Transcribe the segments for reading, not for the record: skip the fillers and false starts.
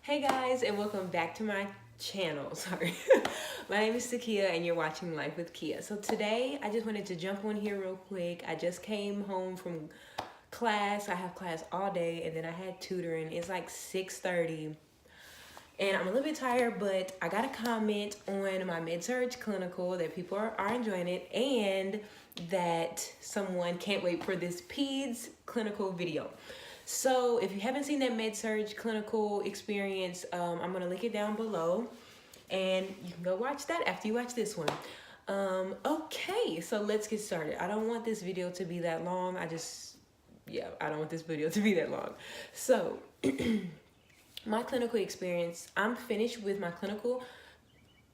Hey guys, and welcome back to my channel. Sorry. My name is Sakia and you're watching Life with Kia. So today I just wanted to jump on here real quick. I just came home from class. I have class all day and then I had tutoring. It's like 6:30 and I'm a little bit tired, but I got a comment on my med-surg clinical that people are enjoying it and that someone can't wait for this peds clinical video. So if you haven't seen that med-surg clinical experience, I'm gonna link it down below and you can go watch that after you watch this one. Okay, so let's get started. I don't want this video to be that long. I don't want this video to be that long. So my clinical experience, I'm finished with my clinical,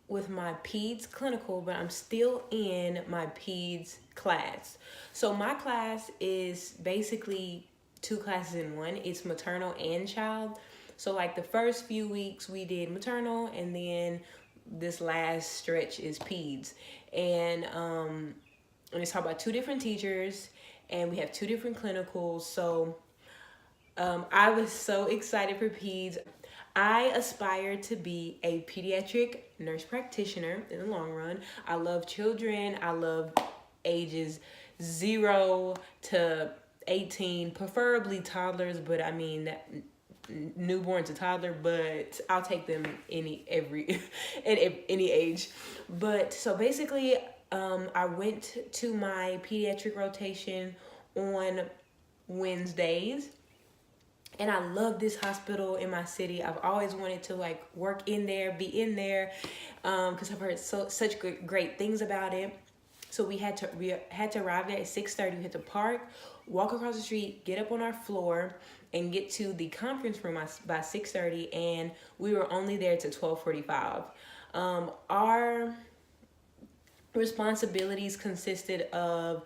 with my peds clinical, but I'm still in my peds class. So my class is basically two classes in one. It's maternal and child. So like the first few weeks we did maternal and then this last stretch is peds. And it's taught by two different teachers and we have two different clinicals. So I was so excited for peds. I aspire to be a pediatric nurse practitioner in the long run. I love children. I love ages 0 to 18, preferably toddlers, but I mean newborn to toddler, but I'll take them at any age. But so basically I went to my pediatric rotation on Wednesdays. And I love this hospital in my city. I've always wanted to like work in there, be in there, because I've heard such great things about it. So we had to arrive there at 6:30. We had to park, walk across the street, get up on our floor, and get to the conference room by 6:30. And we were only there to 12:45. Our responsibilities consisted of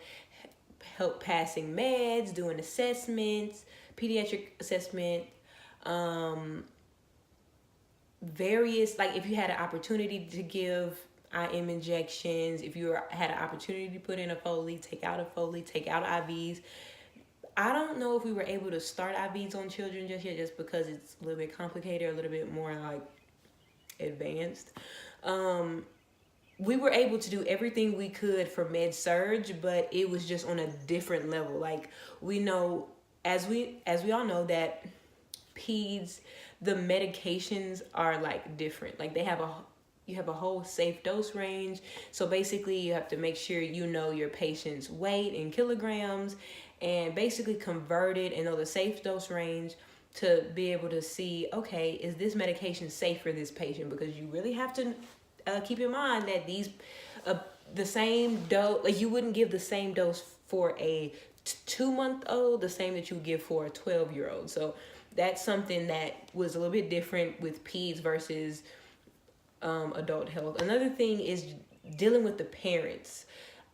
help passing meds, doing assessments, pediatric assessment, various, like if you had an opportunity to give IM injections, if you had an opportunity to put in a Foley, take out IVs. I don't know if we were able to start IVs on children just yet, just because it's a little bit complicated, a little bit more like advanced. We were able to do everything we could for med-surg, but it was just on a different level. Like we know, as we all know, that peds, the medications are like different. Like you have a whole safe dose range. So basically you have to make sure you know your patient's weight in kilograms and basically convert it and know the safe dose range to be able to see, okay, is this medication safe for this patient? Because you really have to keep in mind that these the same dose, like you wouldn't give the same dose for a 2-month-old the same that you give for a 12-year-old. So that's something that was a little bit different with peds versus adult health. Another thing is dealing with the parents.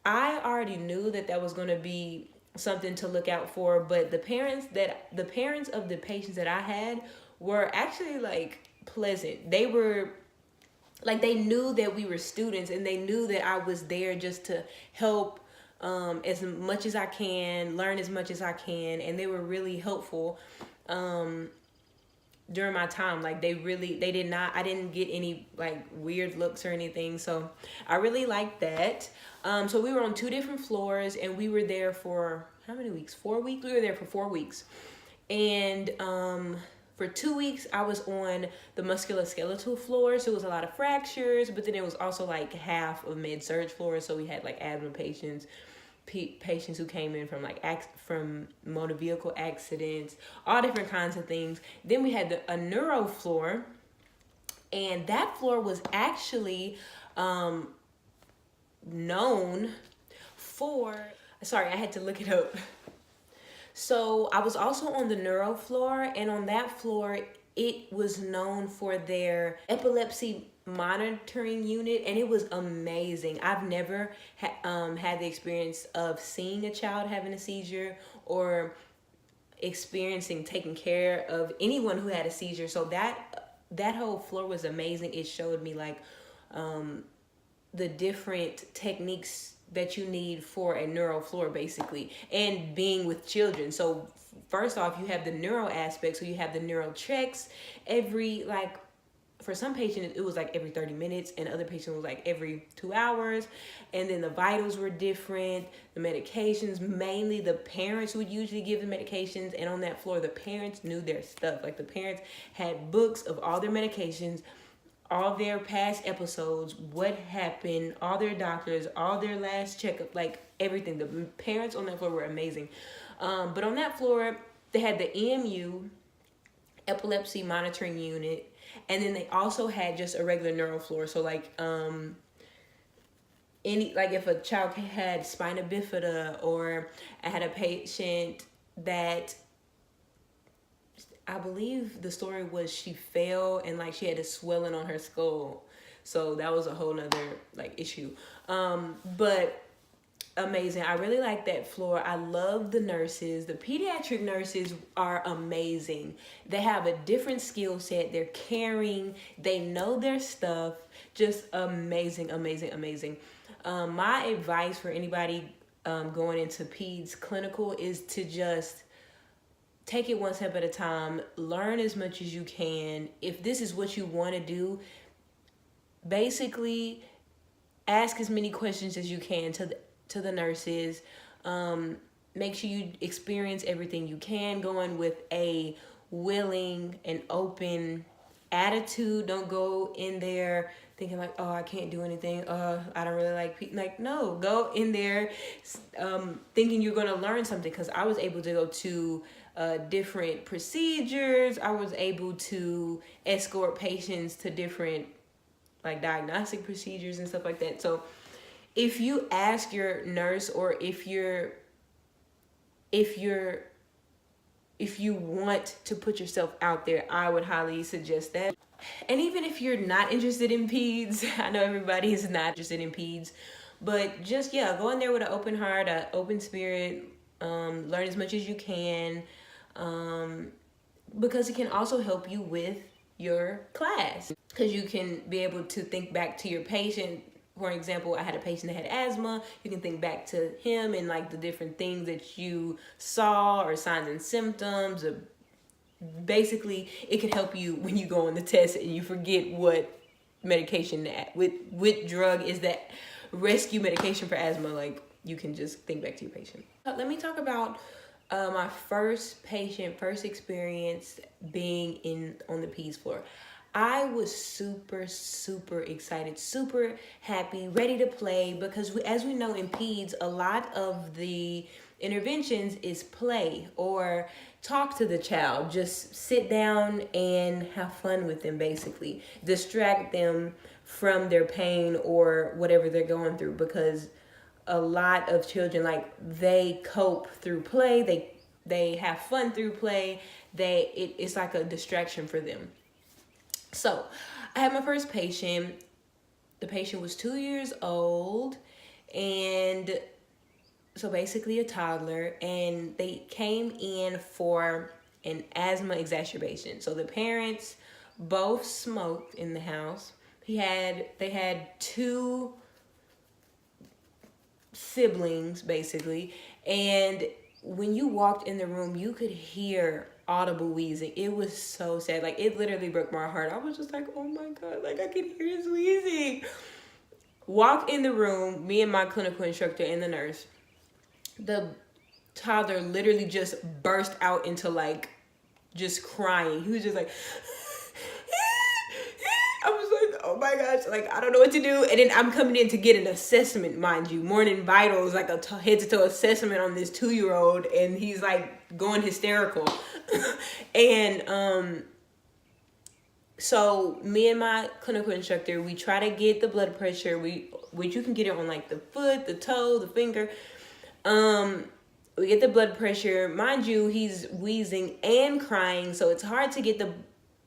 I already knew that was going to be something to look out for, but the parents of the patients that I had were actually like pleasant. They were like, they knew that we were students and they knew that I was there just to help as much as I can, learn as much as I can, and they were really helpful during my time. Like I didn't get any like weird looks or anything, so I really liked that. So we were on 2 different floors and we were there for how many weeks? 4 weeks. We were there for 4 weeks, and for 2 weeks, I was on the musculoskeletal floor, so it was a lot of fractures, but then it was also like half of med-surg floor, so we had like asthma patients, patients who came in from from motor vehicle accidents, all different kinds of things. Then we had a neuro floor, and that floor was actually known for, sorry, I had to look it up. So I was also on the neuro floor, and on that floor, it was known for their epilepsy monitoring unit, and it was amazing. I've never had the experience of seeing a child having a seizure or experiencing taking care of anyone who had a seizure. So that whole floor was amazing. It showed me like the different techniques that you need for a neural floor, basically, and being with children. So first off, you have the neural aspect. So you have the neural checks every, like, for some patients, it was like every 30 minutes, and other patients was like every 2 hours. And then the vitals were different. The medications, mainly the parents would usually give the medications. And on that floor, the parents knew their stuff. Like, the parents had books of all their medications, all their past episodes, what happened, all their doctors, all their last checkup, like everything. The parents on that floor were amazing. But on that floor, they had the EMU, epilepsy monitoring unit, and then they also had just a regular neural floor. So like if a child had spina bifida, or I had a patient that, I believe the story was she fell and like she had a swelling on her skull. So that was a whole nother like issue. But amazing. I really like that floor. I love the nurses. The pediatric nurses are amazing. They have a different skill set. They're caring. They know their stuff. Just amazing, amazing, amazing. My advice for anybody going into peds clinical is to just take it one step at a time. Learn as much as you can. If this is what you want to do, basically ask as many questions as you can to the nurses. Make sure you experience everything you can. Go in with a willing and open attitude. Don't go in there thinking like, oh, I can't do anything. I don't really like no, go in there thinking you're going to learn something. Because I was able to go to different procedures. I was able to escort patients to different like diagnostic procedures and stuff like that. So if you ask your nurse, or if you want to put yourself out there, I would highly suggest that. And even if you're not interested in peds, I know everybody is not interested in peds, but just, yeah, go in there with an open heart, an open spirit, learn as much as you can, because it can also help you with your class, because you can be able to think back to your patient. For example, I had a patient that had asthma. You can think back to him and like the different things that you saw, or signs and symptoms. Or basically, it can help you when you go on the test and you forget what medication, with drug is that rescue medication for asthma. Like, you can just think back to your patient. Let me talk about my first experience being on the peds floor. I was super, super excited, super happy, ready to play, because as we know in peds, a lot of the interventions is play or talk to the child. Just sit down and have fun with them, basically. Distract them from their pain or whatever they're going through, because a lot of children, like, they cope through play. They have fun through play. It's like a distraction for them. So I had my first patient. The patient was 2 years old, and so basically a toddler, and they came in for an asthma exacerbation. So the parents both smoked in the house. They had 2 siblings, basically, and when you walked in the room, you could hear audible wheezing. It was so sad. Like, it literally broke my heart. I was just like, oh my God, like, I can hear his wheezing. Walk in the room, me and my clinical instructor and the nurse. The toddler literally just burst out into like just crying. He was just like, I was like, oh my gosh, like, I don't know what to do. And then I'm coming in to get an assessment, mind you, morning vitals, like a head to toe assessment on this 2-year-old, and he's like going hysterical. And so me and my clinical instructor, we try to get the blood pressure, which you can get it on like the foot, the toe, the finger. We get the blood pressure. Mind you, he's wheezing and crying, so it's hard to get the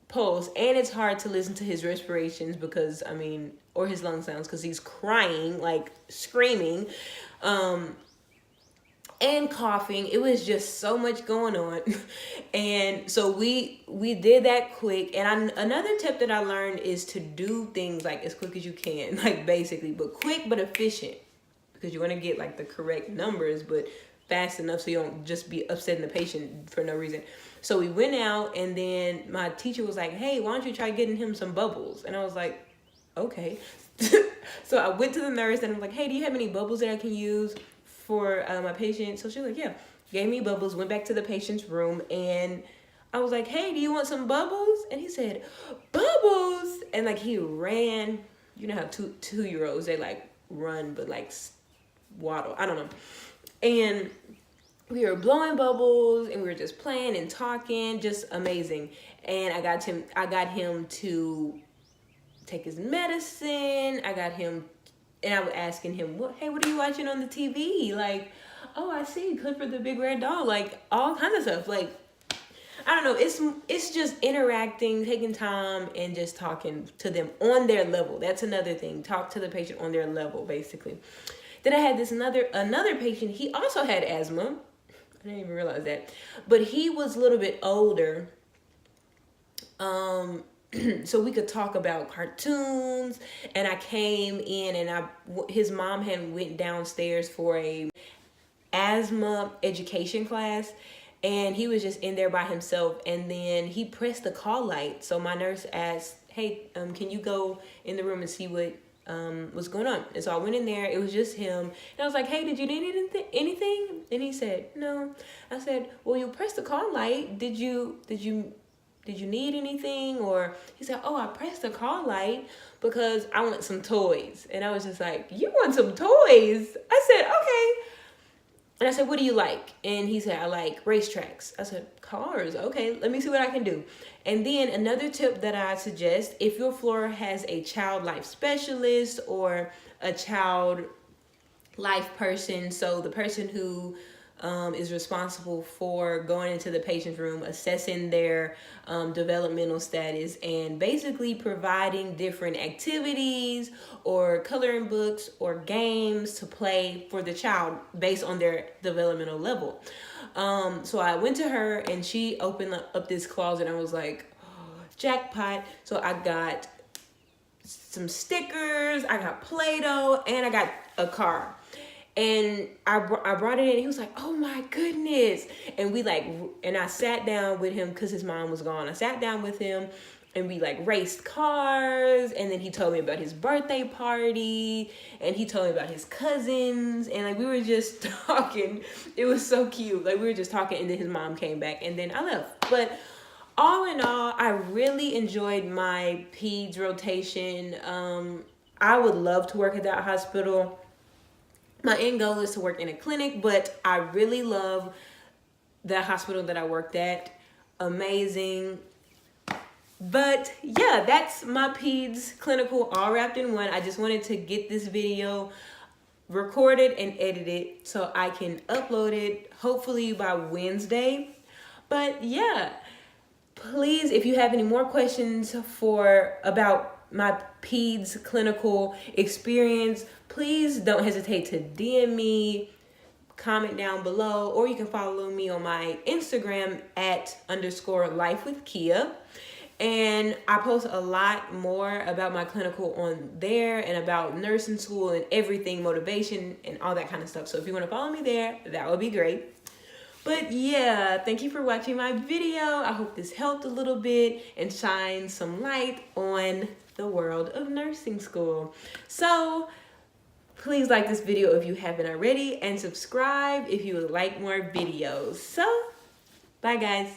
pulse, and it's hard to listen to his respirations or his lung sounds, because he's crying, like screaming, and coughing. It was just so much going on. And so we did that quick. And another tip that I learned is to do things like as quick as you can, like basically, but quick but efficient. because you want to get like the correct numbers, but fast enough so you don't just be upsetting the patient for no reason. So we went out, and then my teacher was like, hey, why don't you try getting him some bubbles? And I was like, okay. So I went to the nurse and I'm like, hey, do you have any bubbles that I can use for my patient? So she was like, yeah. Gave me bubbles, went back to the patient's room, and I was like, hey, do you want some bubbles? And he said, bubbles? And like he ran. You know how two-year-olds, they like run but like waddle. I don't know. And we were blowing bubbles and we were just playing and talking, just amazing. And I got him to take his medicine. I got him, and I was asking him, hey, what are you watching on the TV? Like, oh, I see, Clifford the Big Red Dog, like all kinds of stuff. Like, I don't know, it's just interacting, taking time, and just talking to them on their level. That's another thing. Talk to the patient on their level, basically. Then I had this another patient. He also had asthma. I didn't even realize that. But he was a little bit older. So we could talk about cartoons, and I came in, and his mom had went downstairs for a asthma education class, and he was just in there by himself, and then he pressed the call light. So my nurse asked, hey, can you go in the room and see what's going on? And so I went in there. It was just him, and I was like, hey, did you need anything? And he said, no. I said, well, you pressed the call light. Did you need anything? Or he said, oh, I pressed the call light because I want some toys. And I was just like, you want some toys? I said, okay. And I said, what do you like? And he said, I like racetracks. I said, cars. Okay, let me see what I can do. And then another tip that I suggest, if your floor has a child life specialist or a child life person, so the person who is responsible for going into the patient's room, assessing their developmental status, and basically providing different activities or coloring books or games to play for the child based on their developmental level. So I went to her, and she opened up this closet, and I was like, oh, jackpot. So I got some stickers, I got Play-Doh, and I got a car. And I brought it in. He was like, oh my goodness. And I sat down with him because his mom was gone. I sat down with him, and we like raced cars. And then he told me about his birthday party, and he told me about his cousins. And like, we were just talking. It was so cute. Like, we were just talking, and then his mom came back, and then I left. But all in all, I really enjoyed my peds rotation. I would love to work at that hospital. My end goal is to work in a clinic, but I really love the hospital that I worked at. Amazing. But yeah, that's my peds clinical all wrapped in one. I just wanted to get this video recorded and edited so I can upload it hopefully by Wednesday. But yeah, please, if you have any more questions about my peds clinical experience, please don't hesitate to DM me, comment down below, or you can follow me on my Instagram @_lifewithkia. And I post a lot more about my clinical on there, and about nursing school and everything, motivation and all that kind of stuff. So if you want to follow me there, that would be great. But yeah, thank you for watching my video. I hope this helped a little bit and shined some light on the world of nursing school. So please like this video if you haven't already, and subscribe if you would like more videos. So bye guys.